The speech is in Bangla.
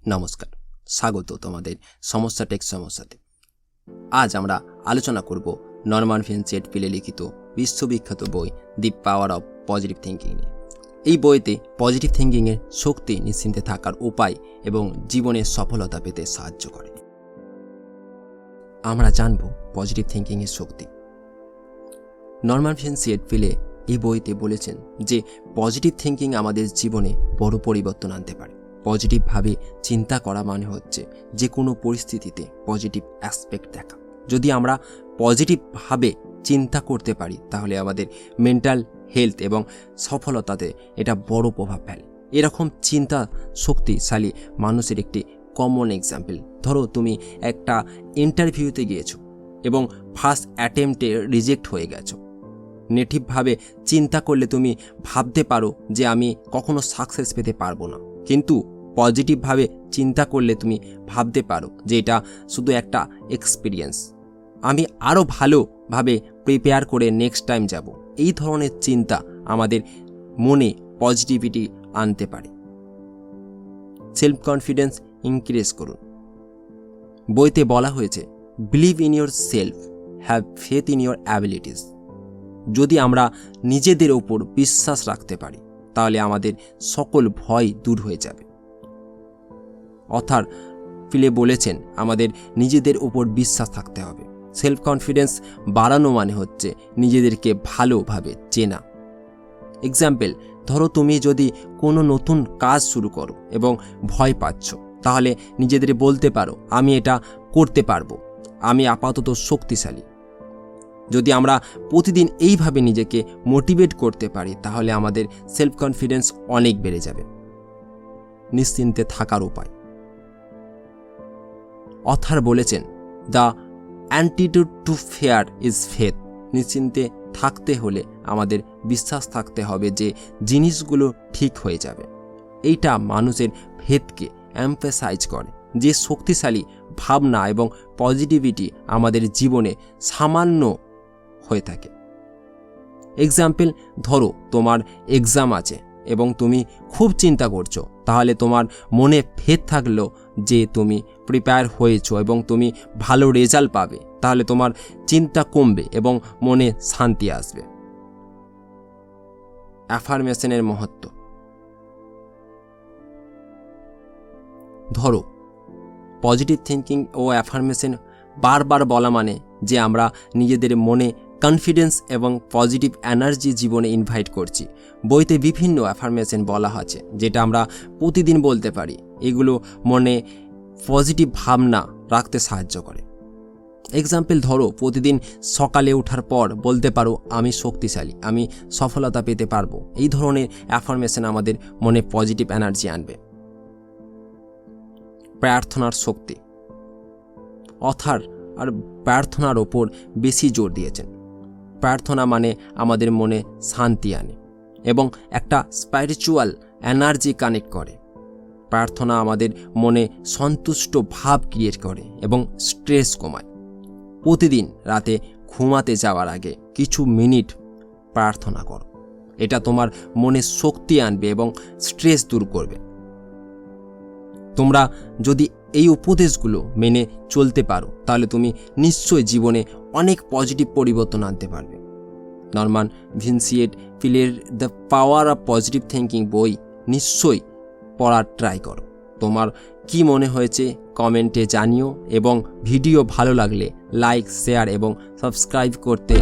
নমস্কার, স্বাগত তোমাদের সমস্যা টেক সমস্যাতে। আজ আমরা আলোচনা করব নরমান ভিনসেন্ট পিলে লিখিত বিশ্ববিখ্যাত বই দি পাওয়ার অফ পজিটিভ থিঙ্কিং নিয়ে। এই বইতে পজিটিভ থিঙ্কিংয়ের শক্তি, নিশ্চিন্তে থাকার উপায় এবং জীবনের সফলতা পেতে সাহায্য করে। আমরা জানব পজিটিভ থিঙ্কিংয়ের শক্তি। নরমান ভিনসেন্ট পিলে এই বইতে বলেছেন যে পজিটিভ থিঙ্কিং আমাদের জীবনে বড় পরিবর্তন আনতে পারে। পজিটিভভাবে চিন্তা করা মানে হচ্ছে যে কোনো পরিস্থিতিতে পজিটিভ অ্যাসপেক্ট দেখা। যদি আমরা পজিটিভভাবে চিন্তা করতে পারি তাহলে আমাদের মেন্টাল হেলথ এবং সফলতাতে এটা বড় প্রভাব ফেলে। এরকম চিন্তা শক্তিশালী মানুষের একটি কমন এক্সাম্পল, ধরো তুমি একটা ইন্টারভিউতে গিয়েছো এবং ফার্স্ট অ্যাটেম্পটে রিজেক্ট হয়ে গেছো। নেটিভভাবে চিন্তা করলে তুমি ভাবতে পারো যে আমি কখনো সাকসেস পেতে পারবো না, কিন্তু পজিটিভভাবে চিন্তা করলে তুমি ভাবতে পারো যে এটা শুধু একটা এক্সপিরিয়েন্স, আমি আরও ভালোভাবে প্রিপেয়ার করে নেক্সট টাইম যাব। এই ধরনের চিন্তা আমাদের মনে পজিটিভিটি আনতে পারে। সেলফ কনফিডেন্স ইনক্রিজ করুন। বইতে বলা হয়েছে, believe in your self, have faith in your abilities. যদি আমরা নিজেদের ওপর বিশ্বাস রাখতে পারি তাহলে আমাদের সকল ভয় দূর হয়ে যাবে। অথার ফিলে বলেছেন আমাদের নিজেদের ওপর বিশ্বাস থাকতে হবে। সেলফ কনফিডেন্স বাড়ানো মানে হচ্ছে নিজেদেরকে ভালোভাবে চেনা। এক্সাম্পল, ধরো তুমি যদি কোনো নতুন কাজ শুরু করো এবং ভয় পাচ্ছ, তাহলে নিজেদের বলতে পারো আমি এটা করতে পারবো, আমি আপাতত শক্তিশালী। যদি আমরা প্রতিদিন এইভাবে নিজেকে মোটিভেট করতে পারি তাহলে আমাদের সেলফ কনফিডেন্স অনেক বেড়ে যাবে। নিশ্চিন্তে থাকার উপায়। অথার বলেছেন, the antidote to fear is faith. নিশ্চিন্তে থাকতে হলে আমাদের বিশ্বাস থাকতে হবে যে জিনিসগুলো ঠিক হয়ে যাবে। এইটা মানুষের ফেথকে এমফাসাইজ করে, যে শক্তিশালী ভাবনা এবং পজিটিভিটি আমাদের জীবনে সামান্য হয়ে থাকে। এক্সাম্পল, ধরো তোমার এক্সাম আছে এবং তুমি খুব চিন্তা করছো, তাহলে তোমার মনে ফেথ থাকলো যে তুমি প্রিপেয়ার হয়েছো এবং তুমি ভালো রেজাল্ট পাবে, তাহলে তোমার চিন্তা কমবে এবং মনে শান্তি আসবে। অ্যাফার্মেশনের মহত্ব। ধরো পজিটিভ থিঙ্কিং ও অ্যাফার্মেশন বারবার বলা মানে যে আমরা নিজেদের মনে কনফিডেন্স এবং পজিটিভ এনার্জি জীবনে ইনভাইট করছি। বইতে বিভিন্ন অ্যাফার্মেশন বলা আছে যেটা আমরা প্রতিদিন বলতে পারি। এগুলো মনে পজিটিভ ভাবনা রাখতে সাহায্য করে। এক্সাম্পল, ধরো প্রতিদিন সকালে ওঠার পর বলতে পারো আমি শক্তিশালী, আমি সফলতা পেতে পারবো। এই ধরনের অ্যাফার্মেশন আমাদের মনে পজিটিভ এনার্জি আনবে। প্রার্থনার শক্তি। অথার আর প্রার্থনার ওপর বেশি জোর দিয়েছেন। প্রার্থনা মানে আমাদের মনে শান্তি আনে এবং একটা স্পিরিচুয়াল এনার্জি কানেক্ট করে। প্রার্থনা আমাদের মনে সন্তুষ্ট ভাব ক্রিয়েট করে এবং স্ট্রেস কমায়। প্রতিদিন রাতে ঘুমাতে যাওয়ার আগে কিছু মিনিট প্রার্থনা করো। এটা তোমার মনে শক্তি আনবে এবং স্ট্রেস দূর করবে। তোমরা যদি এই উপদেশগুলো মেনে চলতে পারো তাহলে তুমি নিশ্চয়ই জীবনে অনেক পজিটিভ পরিবর্তন আনতে পারবে। নরমান ভিনসেন্ট পিলের the power of positive thinking বই নিশ্চয়ই পড়ার ট্রাই করো। তোমার কি মনে হয়েছে কমেন্টে জানিও এবং ভিডিও ভালো লাগলে লাইক, শেয়ার এবং সাবস্ক্রাইব করতে